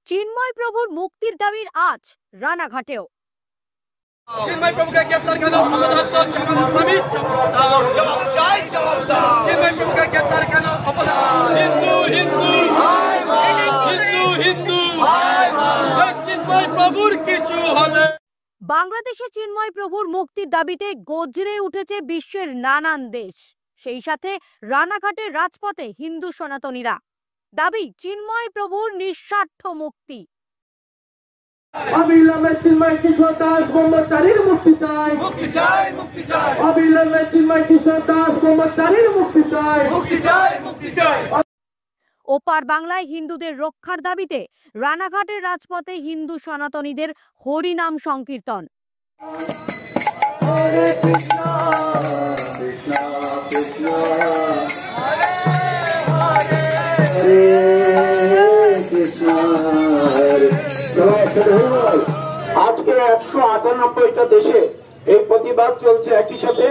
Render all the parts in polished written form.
চিন্ময় প্রভুর মুক্তির দাবির আজ রানাঘাটেও। চিন্ময় প্রভুকে গ্রেপ্তার কেন? অপদার্থ জামাত ইসলামী জবাব চাই, জবাব দাও। চিন্ময় প্রভুকে গ্রেপ্তার কেন? হিন্দু হিন্দু হিন্দু হিন্দু চিন্ময় প্রভুর কিছু হলে। বাংলাদেশে চিন্ময় প্রভুর মুক্তির দাবিতে গর্জে উঠেছে বিশ্বের নানান দেশ। সেই সাথে রানাঘাটের রাজপথে হিন্দু সনাতনীরা দাবি চিন্ময় প্রভুর নিঃস্বার্থ মুক্তি। অবিলম্বে চিন্ময় কৃষ্ণ দাস ব্রহ্মচারীর মুক্তি চাই, মুক্তি চাই, মুক্তি চাই। অবিলম্বে চিন্ময় কৃষ্ণ দাস ব্রহ্মচারীর মুক্তি চাই, মুক্তি চাই, মুক্তি চাই। ওপার বাংলায় হিন্দুদের রক্ষার দাবিতে রানাঘাটের রাজপথে হিন্দু সনাতনীদের হরিনাম সংকীর্তন। হরে কৃষ্ণ কৃষ্ণ কৃষ্ণ হরে হরে কৃষ্ণ। আজকে 198টা দেশে এই প্রতিবাদ চলছে। একই সাথে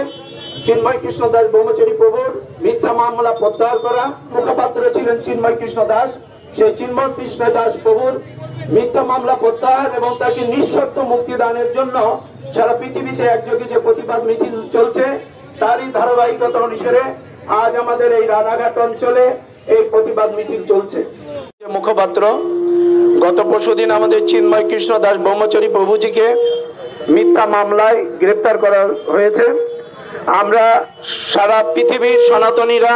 চিন্ময় কৃষ্ণ দাস ব্রহ্মচারী প্রভুর মিথ্যা মামলা প্রত্যাহার করা। মুখপাত্র ছিলেন চিন্ময় কৃষ্ণ দাস। সেই চিন্ময় কৃষ্ণ দাস প্রভুর মিথ্যা মামলা প্রত্যাহার এবং তাকে নিঃশর্ত মুক্তি দানের জন্য সারা পৃথিবীতে একযোগে যে প্রতিবাদ মিছিল চলছে, তারই ধারাবাহিকতা অনুসারে আজ আমাদের এই রানাঘাট অঞ্চলে এই প্রতিবাদ মিছিল চলছে। মুখপাত্র গত পরশুদিন আমাদের চিন্ময় কৃষ্ণ দাস ব্রহ্মচারী প্রভুজিকে মিথ্যা মামলায় গ্রেপ্তার করা হয়েছে। আমরা সারা পৃথিবীর সনাতনীরা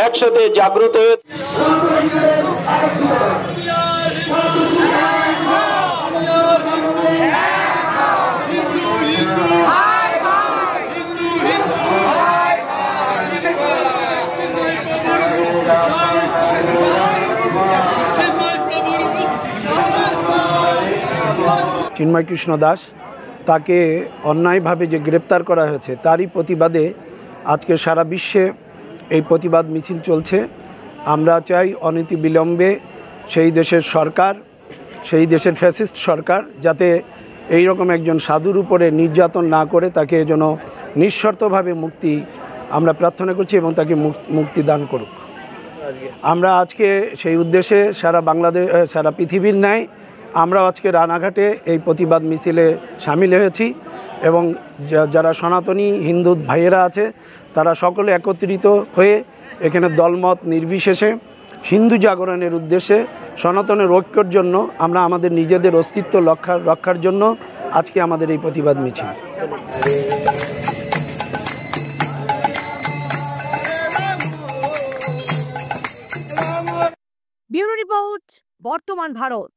একসাথে জাগ্রত হয়ে চিন্ময় কৃষ্ণ দাস তাকে অন্যায়ভাবে যে গ্রেপ্তার করা হয়েছে তারই প্রতিবাদে আজকে সারা বিশ্বে এই প্রতিবাদ মিছিল চলছে। আমরা চাই অনতিবিলম্বে সেই দেশের সরকার, সেই দেশের ফ্যাসিস্ট সরকার যাতে এই রকম একজন সাধুর উপরে নির্যাতন না করে তাকে যেন নিঃশর্তভাবে মুক্তি আমরা প্রার্থনা করছি এবং তাকে মুক্তি দান করুক। আমরা আজকে সেই উদ্দেশ্যে সারা বাংলাদেশ, সারা পৃথিবীর ন্যায় আমরা আজকে রানাঘাটে এই প্রতিবাদ মিছিলে সামিল হয়েছি এবং যারা সনাতনী হিন্দু ভাইয়েরা আছে তারা সকলে একত্রিত হয়ে এখানে দলমত নির্বিশেষে হিন্দু জাগরণের উদ্দেশ্যে সনাতনের ঐক্যর জন্য আমরা আমাদের নিজেদের অস্তিত্ব রক্ষার জন্য আজকে আমাদের এই প্রতিবাদ মিছিল। ব্যুরো রিপোর্ট, বর্তমান ভারত।